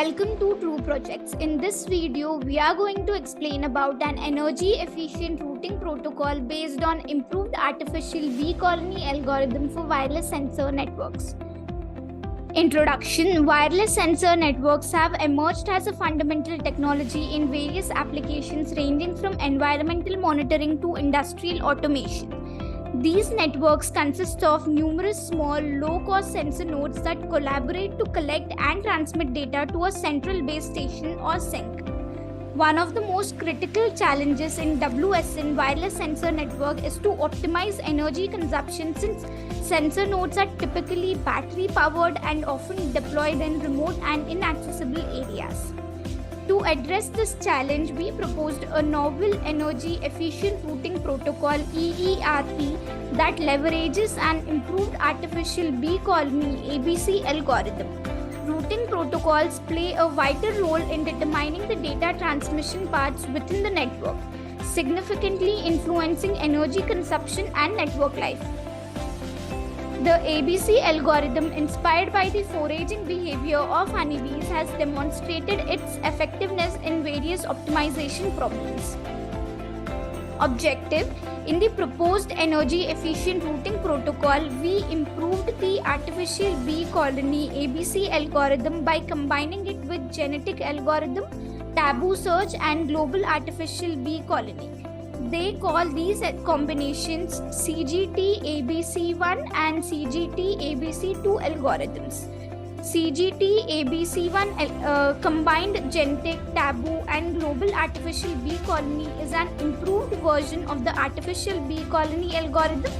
Welcome to True Projects. In this video, we are going to explain about an energy efficient routing protocol based on improved artificial B-colony algorithm for wireless sensor networks. Introduction. Wireless sensor networks have emerged as a fundamental technology in various applications ranging from environmental monitoring to industrial automation. These networks consist of numerous small, low-cost sensor nodes that collaborate to collect and transmit data to a central base station or sink. One of the most critical challenges in WSN wireless sensor network is to optimize energy consumption, since sensor nodes are typically battery-powered and often deployed in remote and inaccessible areas. To address this challenge, we proposed a novel energy efficient routing protocol EERP that leverages an improved artificial B-colony ABC algorithm. Routing protocols play a vital role in determining the data transmission paths within the network, significantly influencing energy consumption and network life. The ABC algorithm, inspired by the foraging behavior of honeybees, has demonstrated its effectiveness in various optimization problems. Objective. In the proposed energy efficient routing protocol, we improved the artificial B-colony ABC algorithm by combining it with genetic algorithm, taboo search, and global artificial B-colony. They call these combinations CGT-ABC1 and CGT-ABC2 algorithms. CGT-ABC1 combined genetic, taboo, and global artificial B-colony is an improved version of the artificial B-colony algorithm,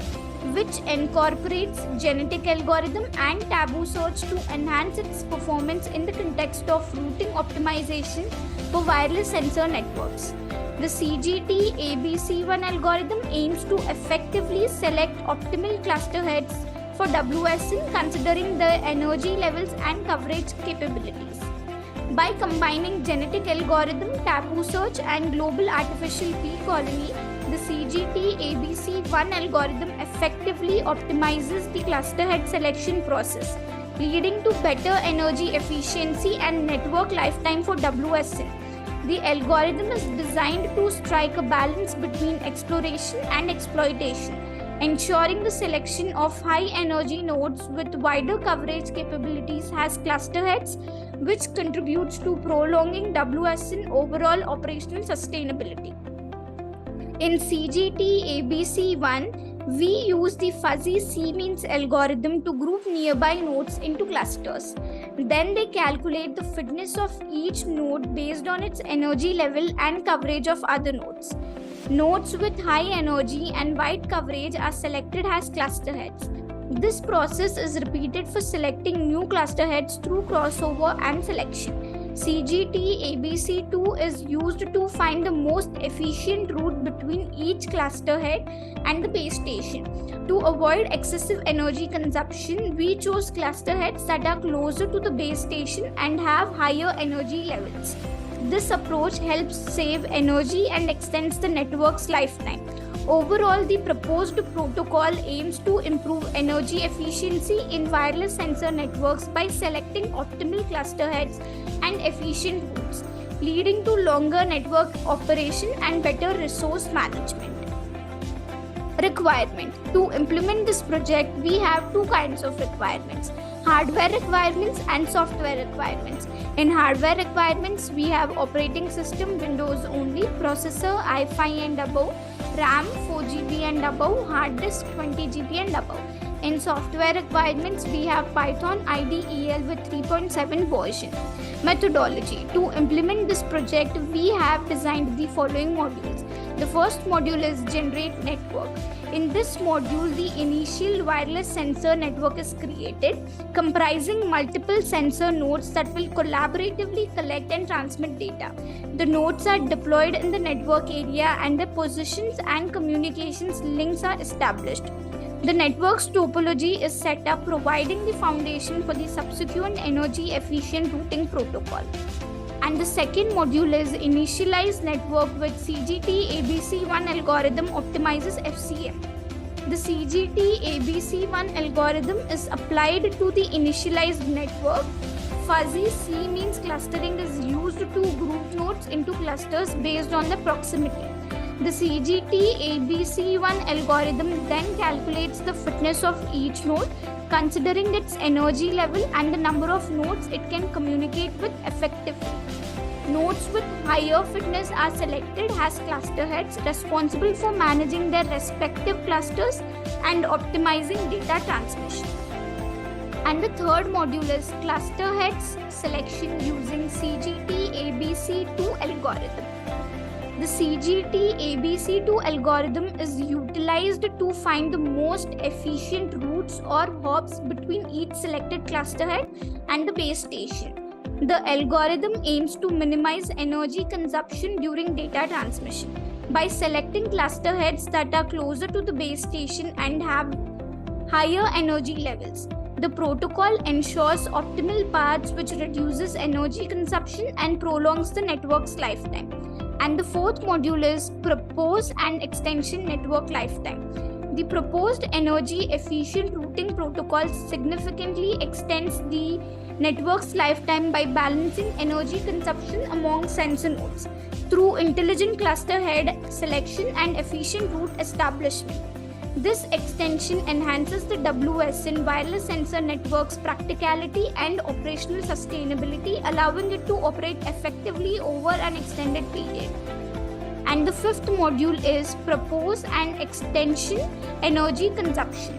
which incorporates genetic algorithm and taboo search to enhance its performance in the context of routing optimization for wireless sensor networks. The CGT-ABC1 algorithm aims to effectively select optimal cluster heads for WSN, considering the energy levels and coverage capabilities. By combining genetic algorithm, taboo search, and global artificial B-colony, the CGT-ABC1 algorithm effectively optimizes the cluster head selection process, leading to better energy efficiency and network lifetime for WSN. The algorithm is designed to strike a balance between exploration and exploitation, ensuring the selection of high-energy nodes with wider coverage capabilities as cluster heads, which contributes to prolonging WSN overall operational sustainability. In CGT-ABC1, we use the fuzzy C-means algorithm to group nearby nodes into clusters. Then they calculate the fitness of each node based on its energy level and coverage of other nodes. Nodes with high energy and wide coverage are selected as cluster heads. This process is repeated for selecting new cluster heads through crossover and selection. CGT-ABC2 is used to find the most efficient route between each cluster head and the base station. To avoid excessive energy consumption, we chose cluster heads that are closer to the base station and have higher energy levels. This approach helps save energy and extends the network's lifetime. Overall, the proposed protocol aims to improve energy efficiency in wireless sensor networks by selecting optimal cluster heads and efficient routes, leading to longer network operation and better resource management. Requirement. To implement this project, we have two kinds of requirements: hardware requirements and software requirements. In hardware requirements, we have operating system Windows only, processor i5 and above, RAM 4GB and above, hard disk 20GB and above. In software requirements, we have Python IDEL with 3.7 version. Methodology. To implement this project, we have designed the following modules. The first module is Generate Network. In this module, the initial wireless sensor network is created, comprising multiple sensor nodes that will collaboratively collect and transmit data. The nodes are deployed in the network area and the positions and communications links are established. The network's topology is set up, providing the foundation for the subsequent energy efficient routing protocol. And the second module is Initialize Network, with CGT-ABC1 algorithm optimizes FCM. The CGT-ABC1 algorithm is applied to the initialized network, fuzzy C means clustering is used to group nodes into clusters based on the proximity. The CGT-ABC1 algorithm then calculates the fitness of each node, considering its energy level and the number of nodes it can communicate with effectively. Nodes with higher fitness are selected as cluster heads responsible for managing their respective clusters and optimizing data transmission. And the third module is cluster heads selection using CGT-ABC2 algorithm. The CGT-ABC2 algorithm is utilized to find the most efficient routes or hops between each selected cluster head and the base station. The algorithm aims to minimize energy consumption during data transmission. By selecting cluster heads that are closer to the base station and have higher energy levels, the protocol ensures optimal paths which reduces energy consumption and prolongs the network's lifetime. And the fourth module is propose and extension network lifetime. The proposed energy efficient routing protocol significantly extends the network's lifetime by balancing energy consumption among sensor nodes through intelligent cluster head selection and efficient route establishment. This extension enhances the WSN wireless sensor network's practicality and operational sustainability, allowing it to operate effectively over an extended period. And the fifth module is propose and extension energy consumption.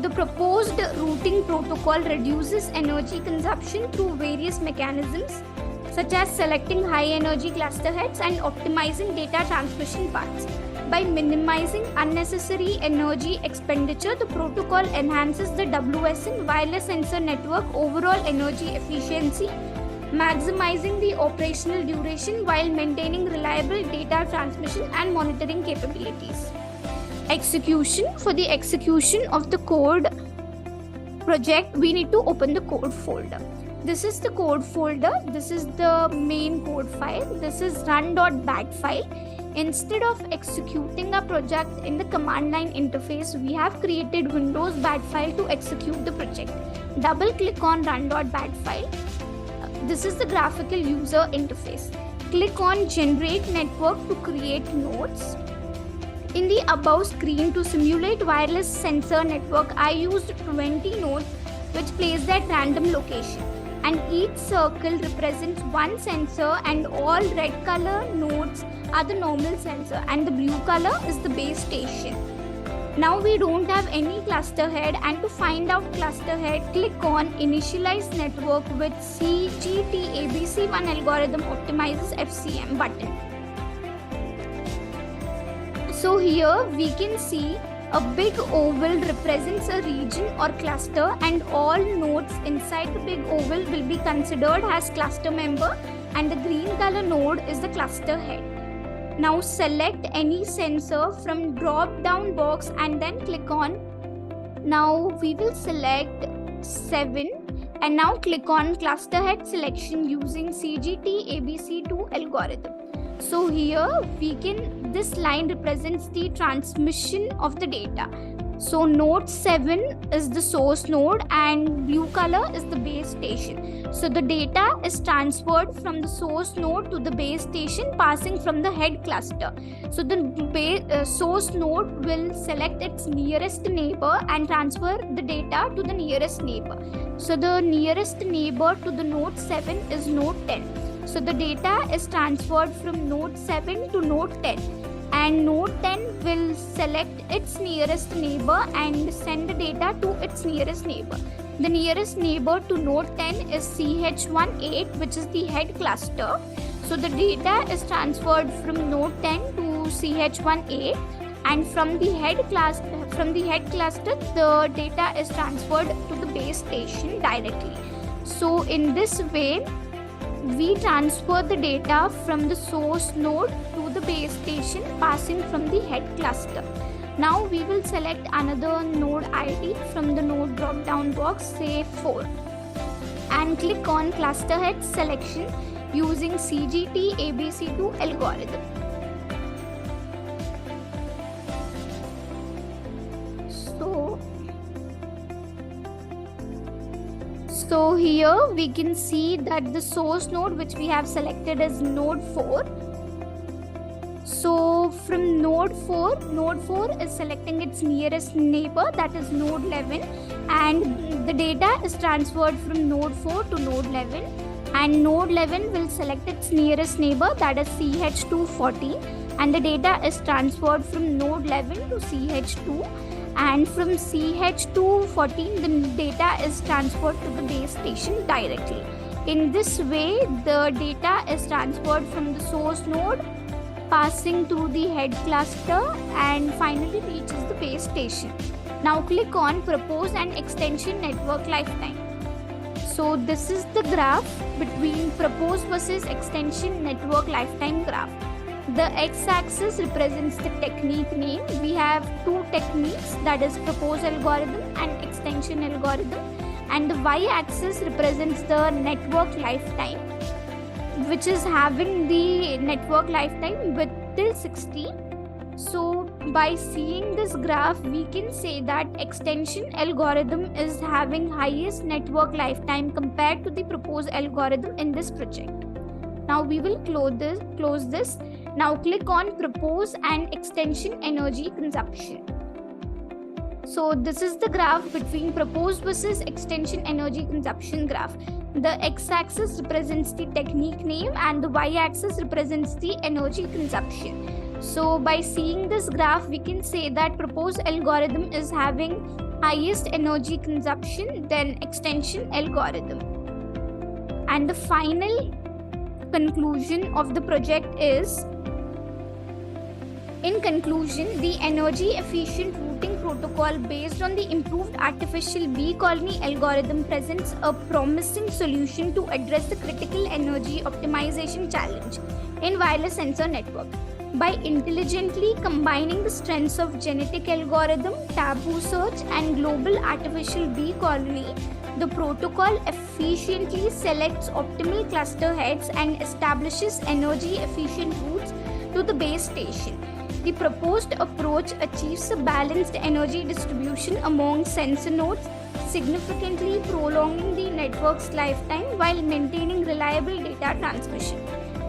The proposed routing protocol reduces energy consumption through various mechanisms, such as selecting high energy cluster heads and optimizing data transmission paths. By minimizing unnecessary energy expenditure, the protocol enhances the WSN wireless sensor network overall energy efficiency, maximizing the operational duration while maintaining reliable data transmission and monitoring capabilities. Execution. For the execution of the code project, we need to open the code folder. This is the code folder. This is the main code file. This is run.bat file. Instead of executing a project in the command line interface, we have created Windows bat file to execute the project. Double click on run.bat file. This is the graphical user interface. Click on generate network to create nodes. In the above screen, to simulate wireless sensor network, I used 20 nodes which placed at random location, and each circle represents one sensor, and all red color nodes are the normal sensor and the blue color is the base station. Now we don't have any cluster head, and to find out cluster head, click on initialize network with CGT-ABC1 algorithm optimizes FCM button. So here we can see a big oval represents a region or cluster, and all nodes inside the big oval will be considered as cluster member, and the green color node is the cluster head. Now select any sensor from drop down box and then click on. Now we will select 7 and now click on cluster head selection using CGT-ABC2 algorithm. So here this line represents the transmission of the data. So node 7 is the source node and blue color is the base station. So the data is transferred from the source node to the base station passing from the head cluster. So the source node will select its nearest neighbor and transfer the data to the nearest neighbor. So the nearest neighbor to the node 7 is node 10. So the data is transferred from node 7 to node 10. And node 10 will select its nearest neighbor and send the data to its nearest neighbor. The nearest neighbor to node 10 is CH18, which is the head cluster. So the data is transferred from node 10 to CH18, and from the head cluster the data is transferred to the base station directly. So in this way, we transfer the data from the source node to the base station passing from the head cluster. Now we will select another node ID from the node drop down box, say 4, and click on cluster head selection using CGT-ABC2 algorithm. So here we can see that the source node which we have selected is node 4. So from node 4 is selecting its nearest neighbor, that is node 11, and the data is transferred from node 4 to node 11, and node 11 will select its nearest neighbor, that is CH214, and the data is transferred from node 11 to CH2, and from CH214 the data is transferred to the base station directly. In this way, the data is transferred from the source node, passing through the head cluster, and finally reaches the base station. Now click on Propose and Extension Network Lifetime. So this is the graph between Propose versus Extension Network Lifetime graph. The x-axis represents the technique name. We have two techniques, that is Propose algorithm and Extension algorithm, and the y-axis represents the network lifetime, which is having the network lifetime with till 16. So by seeing this graph, we can say that extension algorithm is having highest network lifetime compared to the Propose algorithm in this project. Now we will close this. Now click on Propose and Extension Energy Consumption. So this is the graph between Propose versus Extension Energy Consumption graph. The x-axis represents the technique name and the y-axis represents the energy consumption. So by seeing this graph, we can say that Propose algorithm is having highest energy consumption than Extension algorithm. And the final conclusion of the project is, in conclusion, the energy efficient routing protocol based on the improved artificial bee colony algorithm presents a promising solution to address the critical energy optimization challenge in wireless sensor network. By intelligently combining the strengths of genetic algorithm, taboo search, and global artificial bee colony, the protocol efficiently selects optimal cluster heads and establishes energy efficient routes to the base station. The proposed approach achieves a balanced energy distribution among sensor nodes, significantly prolonging the network's lifetime while maintaining reliable data transmission.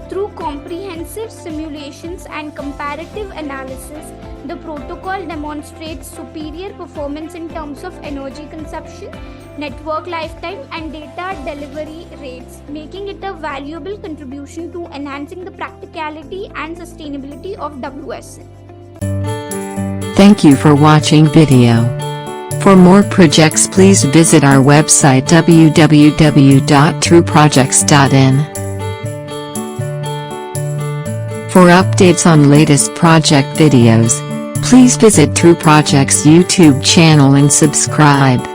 Through comprehensive simulations and comparative analysis, the protocol demonstrates superior performance in terms of energy consumption, network lifetime, and data delivery rates, making it a valuable contribution to enhancing the practicality and sustainability of WSN. Thank you for watching video. For more projects, please visit our website www.trueprojects.in. For updates on latest project videos, please visit True Projects YouTube channel and subscribe.